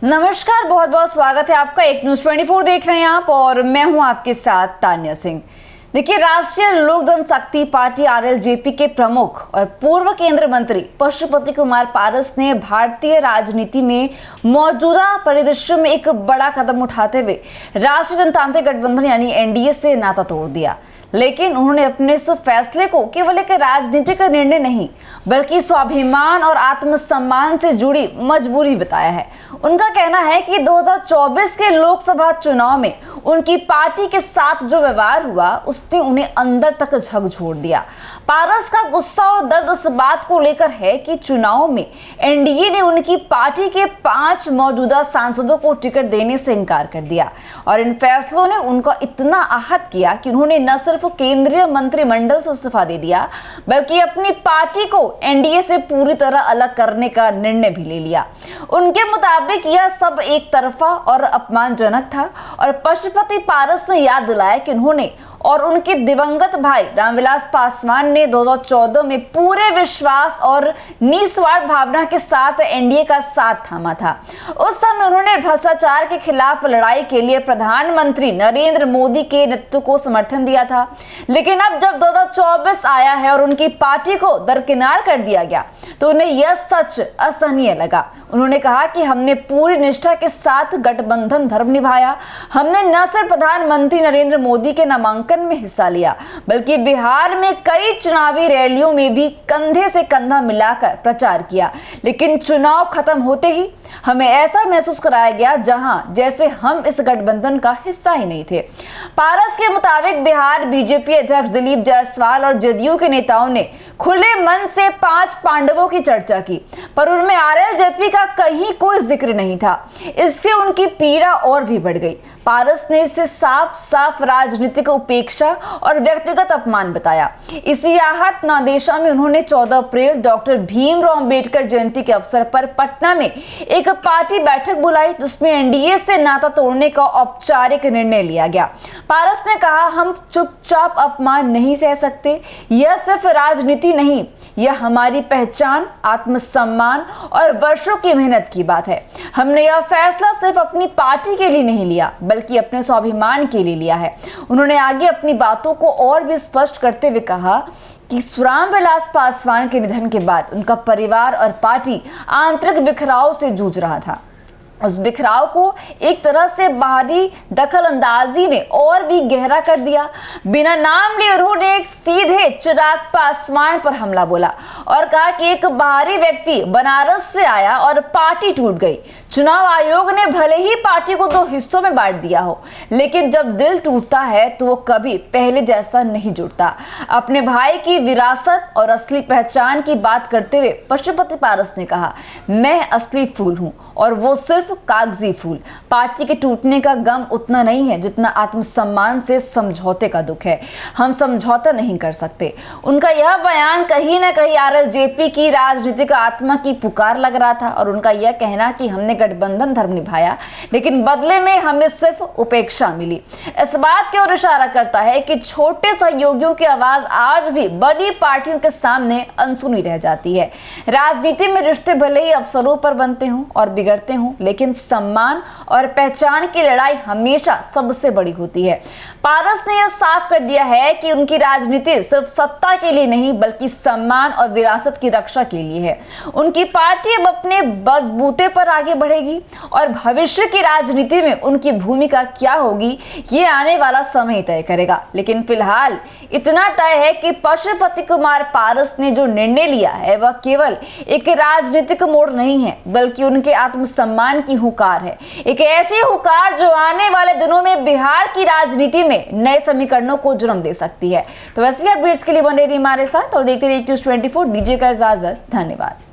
नमस्कार, बहुत बहुत स्वागत है आपका। एक न्यूज़ 24 देख रहे हैं आप और मैं हूं आपके साथ तान्या सिंह। देखिए, राष्ट्रीय लोक जनशक्ति पार्टी आरएलजेपी के प्रमुख और पूर्व केंद्रीय मंत्री पशुपति कुमार पारस ने भारतीय राजनीति में मौजूदा परिदृश्य में एक बड़ा कदम उठाते हुए राष्ट्रीय जनतांत्रिक गठबंधन यानी एनडीए से नाता तोड़ दिया। लेकिन उन्होंने अपने इस फैसले को केवल एक राजनीतिक निर्णय नहीं बल्कि स्वाभिमान और आत्मसम्मान से जुड़ी मजबूरी बताया है। उनका कहना है कि 2024 के लोकसभा चुनाव में उनकी पार्टी के साथ जो व्यवहार हुआ उसने उन्हें अंदर तक झकझोर दिया। पारस का गुस्सा और दर्द इस बात को लेकर है कि चुनाव में एनडीए ने उनकी पार्टी के 5 मौजूदा सांसदों को टिकट देने से इनकार कर दिया और इन फैसलों ने उनका इतना आहत किया कि उन्होंने न सिर्फ केंद्रीय मंत्रिमंडल से इस्तीफा दे दिया बल्कि अपनी पार्टी को एनडीए से पूरी तरह अलग करने का निर्णय भी ले लिया। उनके मुताबिक यह सब एक तरफा और अपमानजनक था और पशुपति पारस ने याद दिलाया कि उन्होंने और उनके दिवंगत भाई रामविलास पासवान ने 2014 में पूरे विश्वास और निस्वार्थ भावना के साथ एनडीए का साथ थामा था। उस समय उन्होंने भ्रष्टाचार के खिलाफ लड़ाई के लिए प्रधानमंत्री नरेंद्र मोदी के नेतृत्व को समर्थन दिया था। लेकिन अब जब 2024 आया है और उनकी पार्टी को दरकिनार कर दिया गया तो उन्हें यह सच असहनीय लगा। उन्होंने कहा कि हमने पूरी निष्ठा के साथ गठबंधन धर्म निभाया। हमने न सिर्फ प्रधानमंत्री नरेंद्र मोदी के नामांकन में हिस्सा लिया बल्कि बिहार में कई चुनावी रैलियों में भी कंधे से कंधा मिलाकर प्रचार किया। लेकिन चुनाव खत्म होते ही हमें ऐसा महसूस कराया गया जहां जैसे हम इस गठबंधन का हिस्सा ही नहीं थे। पारस के मुताबिक बिहार बीजेपी अध्यक्ष दिलीप जायसवाल और जदयू के नेताओं ने खुले मन से 5 पांडवों की चर्चा की पर उनमें आरएलजेपी का कहीं कोई जिक्र नहीं था। इससे उनकी पीड़ा और भी बढ़ गई। पारस ने इसे साफ साफ राजनीतिक उपेक्षा और व्यक्तिगत अपमान बताया। इसी आहत नादेशा में उन्होंने 14 अप्रैल डॉक्टर भीमराव अंबेडकर जयंती के अवसर पर पटना में एक पार्टी बैठक बुलाई जिसमें एनडीए से नाता तोड़ने का औपचारिक निर्णय लिया गया। पारस ने कहा, हम चुपचाप अपमान नहीं सह सकते। यह सिर्फ राजनीति नहीं, यह हमारी पहचान, आत्मसम्मान और वर्षों की मेहनत की बात है। हमने यह फैसला सिर्फ अपनी पार्टी के लिए नहीं लिया बल्कि अपने स्वाभिमान के लिए लिया है। उन्होंने आगे अपनी बातों को और भी स्पष्ट करते हुए कहा कि रामविलास पासवान के निधन के बाद उनका परिवार और पार्टी आंतरिक बिखराव से जूझ रहा था। उस बिखराव को एक तरह से बाहरी दखल अंदाजी ने और भी गहरा कर दिया। बिना नाम लिए उन्होंने एक सीधे चिराग पासवान पर हमला बोला और कहा कि एक बाहरी व्यक्ति बनारस से आया और पार्टी टूट गई। चुनाव आयोग ने भले ही पार्टी को 2 हिस्सों में बांट दिया हो लेकिन जब दिल टूटता है तो वो कभी पहले जैसा नहीं जुड़ता। अपने भाई की विरासत और असली पहचान की बात करते हुए पशुपति पारस ने कहा, मैं असली फूल हूं और वो सिर्फ कागजी फूल। पार्टी के टूटने का गम उतना नहीं है जितना आत्मसम्मान से समझौते का दुख है। हम समझौता नहीं कर सकते। उनका यह बयान कहीं ना कहीं आरएलजेपी की राजनीतिक आत्मा की पुकार लग रहा था और उनका यह कहना कि हमने गठबंधन धर्म निभाया लेकिन बदले में हमें सिर्फ उपेक्षा मिली, इस बात की ओर इशारा करता है कि छोटे सहयोगियों की आवाज आज भी बड़ी पार्टियों के सामने अनसुनी रह जाती है। राजनीति में रिश्ते भले ही अवसरों पर बनते हों और बिगड़ते हों लेकिन सम्मान और पहचान की लड़ाई हमेशा सबसे बड़ी होती है। पारस ने यह साफ कर दिया है कि उनकी राजनीति सिर्फ सत्ता के लिए नहीं बल्कि सम्मान और विरासत की रक्षा के लिए है। उनकी पार्टी अब अपने बलबूते पर आगे बढ़ेगी और भविष्य की राजनीति में उनकी भूमिका क्या होगी ये आने वाला समय तय करेगा। लेकिन फिलहाल इतना तय है कि पशुपति कुमार पारस ने जो निर्णय लिया है वह केवल एक राजनीतिक मोड़ नहीं है बल्कि उनके आत्मसम्मान की हुकार है। एक ऐसी हुकार जो आने वाले दिनों में बिहार की राजनीति में नए समीकरणों को जन्म दे सकती है। तो वैसे अपडेट्स के लिए बने रहिए हमारे साथ और देखते रहिए न्यूज़ 24। दीजिएगा इजाजत। धन्यवाद।